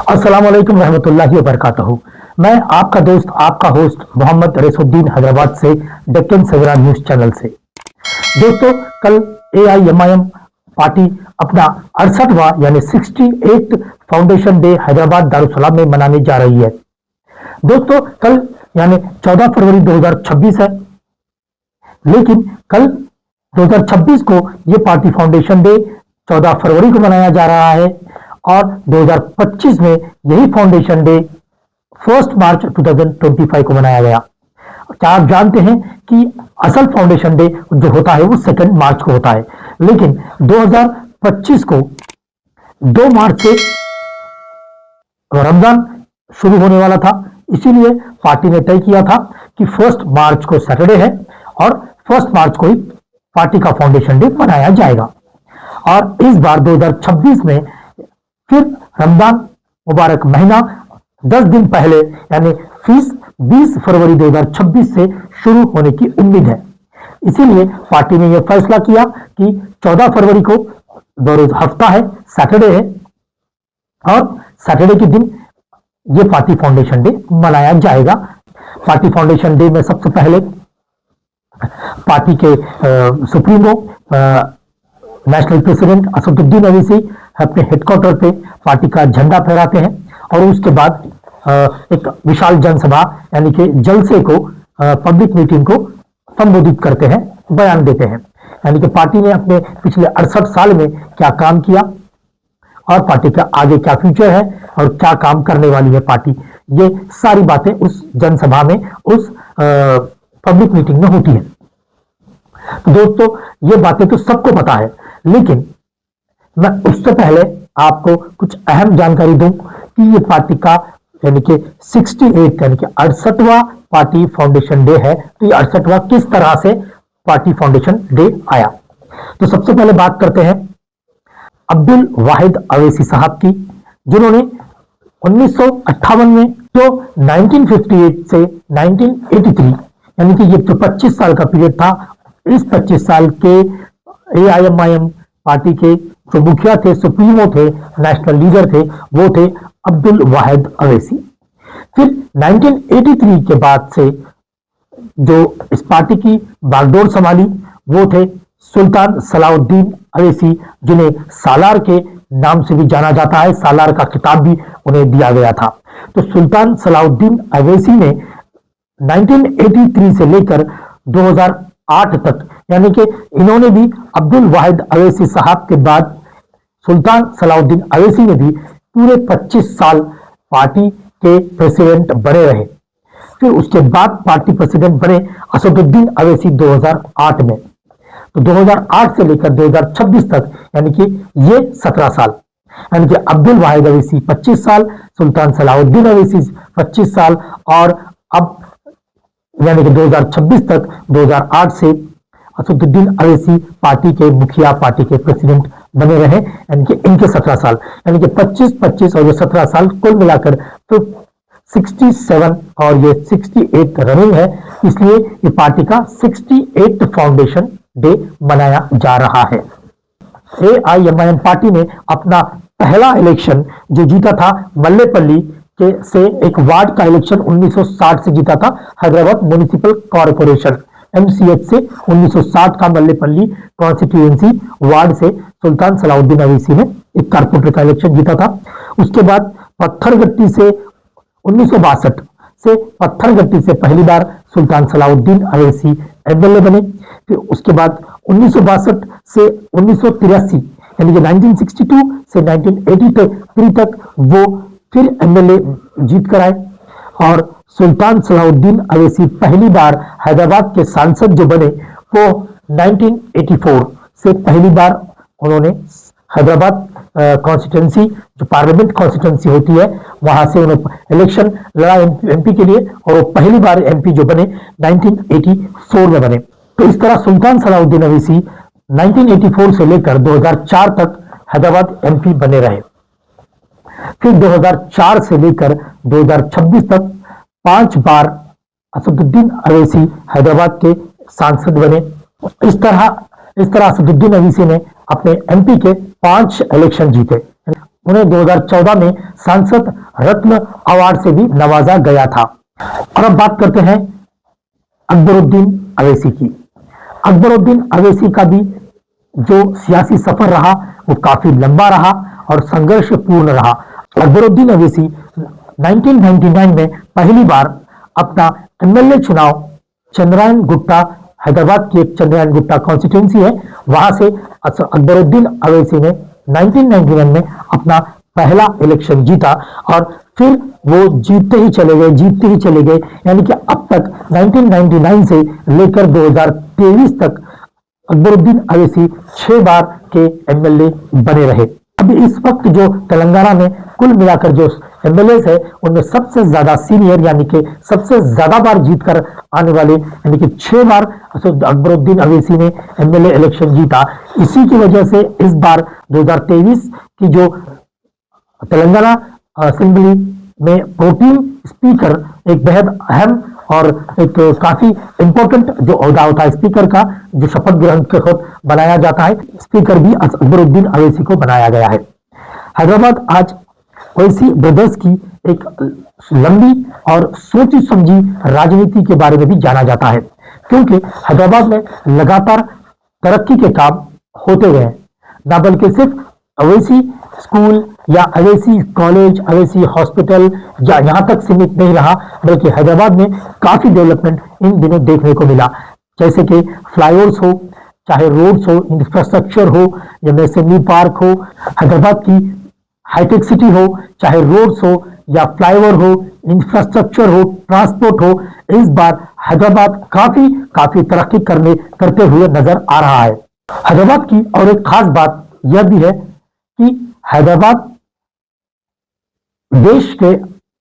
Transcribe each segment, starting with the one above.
अस्सलाम वालेकुम रहमतुल्लाहि व बरकातहू। मैं आपका दोस्त आपका होस्ट मोहम्मद रेसुद्दीन हैदराबाद से डेक्कन सवेरा न्यूज चैनल से। दोस्तों, कल AIMIM पार्टी अपना 68वां यानी 68th foundation day Hyderabad Darussalam में मनाने जा रही है। दोस्तों, कल यानी 14 फरवरी 2026 है, लेकिन कल 2026 को ये पार्टी फाउंडेशन डे 14 फरवरी को मनाया जा रहा है और 2025 में यही फाउंडेशन डे 1 मार्च 2025 को मनाया गया। क्या आप जानते हैं कि असल फाउंडेशन डे जो होता है वो 2 मार्च को होता है, लेकिन 2025 को 2 मार्च से रमजान शुरू होने वाला था, इसीलिए पार्टी ने तय किया था कि 1 मार्च को सैटरडे है और 1 मार्च को ही पार्टी का फाउंडेशन डे मनाया जाएगा। और इस बार 2026 में फिर रमजान मुबारक महीना 10 दिन पहले यानी 20 फरवरी 2026 से शुरू होने की उम्मीद है। इसीलिए पार्टी ने यह फैसला किया कि 14 फरवरी को रोज हफ्ता है, सैटरडे है और सैटरडे के दिन यह पार्टी फाउंडेशन डे मनाया जाएगा। पार्टी फाउंडेशन डे में सबसे पहले पार्टी के supremo national president Asaduddin Owaisi अपने हेडक्वार्टर पे पार्टी का झंडा फहराते हैं और उसके बाद एक विशाल जनसभा यानी कि जलसे को पब्लिक मीटिंग को संबोधित करते हैं, बयान देते हैं। यानी कि पार्टी ने अपने पिछले 68 साल में क्या काम किया और पार्टी का आगे क्या फ्यूचर है और क्या काम करने वाली है पार्टी, ये सारी बातें उस जनसभा में उस पब्लिक मीटिंग में होती है। तो दोस्तों, ये बातें तो सबको पता है, लेकिन मैं उससे पहले आपको कुछ अहम जानकारी दूं कि ये पार्टी का यानी कि 68 यानी कि 68वां पार्टी फाउंडेशन डे है। तो ये 68वां किस तरह से पार्टी फाउंडेशन डे आया, तो सबसे पहले बात करते हैं अब्दुल वाहिद अवैसी साहब की, जिन्होंने 1958 में तो 1958 से 1983 यानी कि ये जो 25 साल का पीरियड था, इस 25 साल के AIMIM पार्टी के जो मुखिया थे, सुप्रीमो थे, नेशनल लीडर थे, वो थे अब्दुल वाहिद अवैसी। फिर 1983 के बाद से जो इस पार्टी की बागडोर संभाली वो थे सुल्तान सलाउद्दीन अवैसी, जिन्हें सालार के नाम से भी जाना जाता है, सालार का खिताब भी उन्हें दिया गया था। तो सुल्तान सलाउद्दीन अवैसी ने 1983 से लेकर 2008 तक यानी कि इन्होंने भी अब्दुल वाहिद अवैसी साहब के बाद सुल्तान सलाउद्दीन अवैसी ने भी पूरे 25 साल पार्टी के प्रेसिडेंट बने रहे। फिर उसके बाद पार्टी प्रेसिडेंट बने असदुद्दीन अवैसी 2008 में। तो 2008 से लेकर 2026 तक यानी कि ये 17 साल, यानी कि अब्दुल वाहिद अवैसी 25 साल, सुल्तान सलाउद्दीन अवैसी 25 साल और अब यानी कि 2026 तक 2008 से असदुद्दीन अवैसी पार्टी के मुखिया, पार्टी के प्रेसिडेंट बने रहे, यानी कि इनके 17 साल, यानी कि 25 और ये 17 साल कुल मिलाकर तो 67 और ये 68 रनिंग है। इसलिए ये पार्टी का 68 फाउंडेशन डे मनाया जा रहा है। AIMIM पार्टी ने अपना पहला इलेक्शन जो जीता था मल्लेपल्ली के से एक वार्ड का इलेक्शन 1960 से जीता था, हैदराबाद म्युनिसिपल कॉर्पोरेशन MCH से 1960 का मल्लेपल्ली कॉन्स्टिट्यूएंसी वार्ड से सुल्तान सलाउद्दीन अवैसी ने एक कारपोरेटर का इलेक्शन जीता था। उसके बाद पत्थरगट्टी से 1962 से पत्थरगट्टी से पहली बार सुल्तान सलाउद्दीन अवैसी MLA बने। फिर उसके बाद 1962 से 1983 यानी कि 1962 से 1983 तक वो फिर MLA जीत कर आए और सुल्तान सलाउद्दीन अवैसी पहली बार हैदराबाद के सांसद जो बने वो 1984 से पहली बार उन्होंने हैदराबाद कॉन्स्टिट्यूंसी जो पार्लियामेंट कॉन्स्टिट्यूंसी होती है वहां से उन्होंने इलेक्शन लड़ा MP के लिए और वो पहली बार MP जो बने 1984 में बने। तो इस तरह सुल्तान सलाउद्दीन अवैसी 1984 से लेकर 2004 तक हैदराबाद MP बने रहे। फिर 2004 से लेकर 2026 तक 5 बार असदुद्दीन अवैसी हैदराबाद के सांसद बने। इस तरह असदुद्दीन अवैसी ने अपने MP के 5 इलेक्शन जीते। उन्हें 2014 में सांसद रत्न अवार्ड से भी नवाजा गया था। और अब बात करते हैं अकबरुद्दीन अवैसी की। अकबरुद्दीन अवैसी का भी जो सियासी सफर रहा वो काफी लंबा रहा और संघर्षपूर्ण रहा। अकबरुद्दीन अवैसी 1999 में पहली बार अपना एमएलए चुनाव चंद्रायन गुट्टा, हैदराबाद की एक चंद्रायन गुट्टा कॉन्स्टिट्यूंसी है, वहां से अकबरुद्दीन अवैसी ने 1999 में अपना पहला इलेक्शन जीता और फिर वो जीतते ही चले गए, यानी कि अब तक 1999 से लेकर 2023 तक अकबरुद्दीन अवैसी 6 बार के एमएलए बने रहे। अभी इस वक्त जो तेलंगाना में कुल मिलाकर जो एमएलए है उनमें सबसे ज्यादा सीनियर यानी कि सबसे ज्यादा बार जीतकर आने वाले यानी कि 6 बार अकबरुद्दीन अवैसी ने एमएलए इलेक्शन जीता। इसी की वजह से इस बार 2023 की जो तेलंगाना असेंबली में प्रोटीम स्पीकर एक बेहद अहम और एक काफी इंपॉर्टेंट जो ओहदा होता है स्पीकर का, जो शपथ ग्रहण के वक्त बनाया जाता है, स्पीकर भी अकबरुद्दीन अवैसी को बनाया गया है। हैदराबाद आज ओवैसी ब्रदर्स की एक लंबी और सोची समझी राजनीति के बारे में भी जाना जाता है, क्योंकि हैदराबाद में लगातार तरक्की के काम होते गए, न बल्कि सिर्फ अवैसी स्कूल या अवैसी कॉलेज, अवैसी हॉस्पिटल या यहाँ तक सीमित नहीं रहा, बल्कि हैदराबाद में काफी डेवलपमेंट इन दिनों देखने को मिला, जैसे कि फ्लाईओवर्स हो, चाहे रोड्स हो, इंफ्रास्ट्रक्चर हो या मैसेंबली पार्क हो, हैदराबाद की हाईटेक सिटी हो, चाहे रोड्स हो या फ्लाईओवर हो, इंफ्रास्ट्रक्चर हो, ट्रांसपोर्ट हो, इस बार हैदराबाद काफी तरक्की करते हुए नजर आ रहा है। हैदराबाद की और एक खास बात यह भी है कि हैदराबाद देश के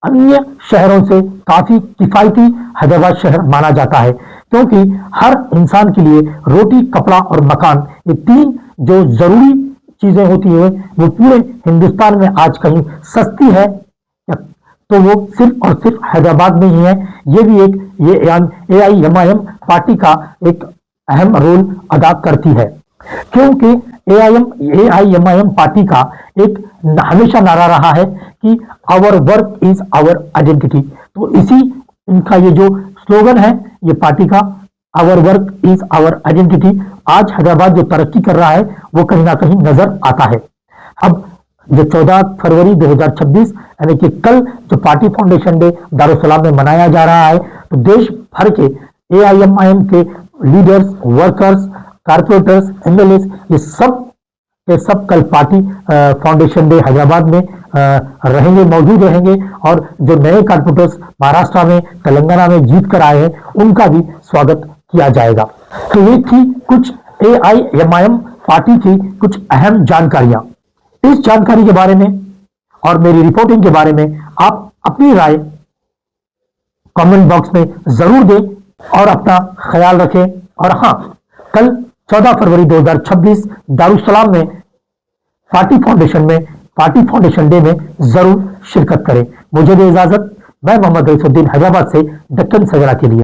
अन्य शहरों से काफी किफायती हैदराबाद शहर माना जाता है, क्योंकि हर इंसान के लिए रोटी, कपड़ा और मकान, ये 3 जो जरूरी चीजें होती है वो पूरे हिंदुस्तान में आज कहीं सस्ती है तो वो सिर्फ और सिर्फ हैदराबाद में ही है। ये भी एक AIMIM पार्टी का एक अहम रोल अदा करती है, क्योंकि AIMIM पार्टी का एक हमेशा नारा रहा है कि our work is our identity. तो इसी इनका ये जो स्लोगन है ये पार्टी का, our work is our identity, आज हैदराबाद जो तरक्की कर रहा है वो कहीं ना कहीं नजर आता है। अब जो 14 फरवरी 2026 यानी कि कल जो पार्टी फाउंडेशन डे दारुसलाम में मनाया जा रहा है, तो देश भर के AIMIM के लीडर्स, वर्कर्स, कारपोरेटर्स, MLAs ये सब के सब कल पार्टी फाउंडेशन डे हैदराबाद में मौजूद रहेंगे और जो नए कारपोरेटर्स महाराष्ट्र में, तेलंगाना में जीत कर आए हैं उनका भी स्वागत किया जाएगा। तो ये थी कुछ AIMIM पार्टी की कुछ अहम जानकारियां। इस जानकारी के बारे में और मेरी रिपोर्टिंग के बारे में आप अपनी राय कमेंट बॉक्स में जरूर दें और अपना ख्याल रखें। और हाँ, कल 14 फरवरी 2026 दारुसलाम में पार्टी फाउंडेशन डे में जरूर शिरकत करें। मुझे दे इजाजत। मैं मोहम्मद रईसुद्दीन हैदराबाद से दक्कन सवेरा के लिए।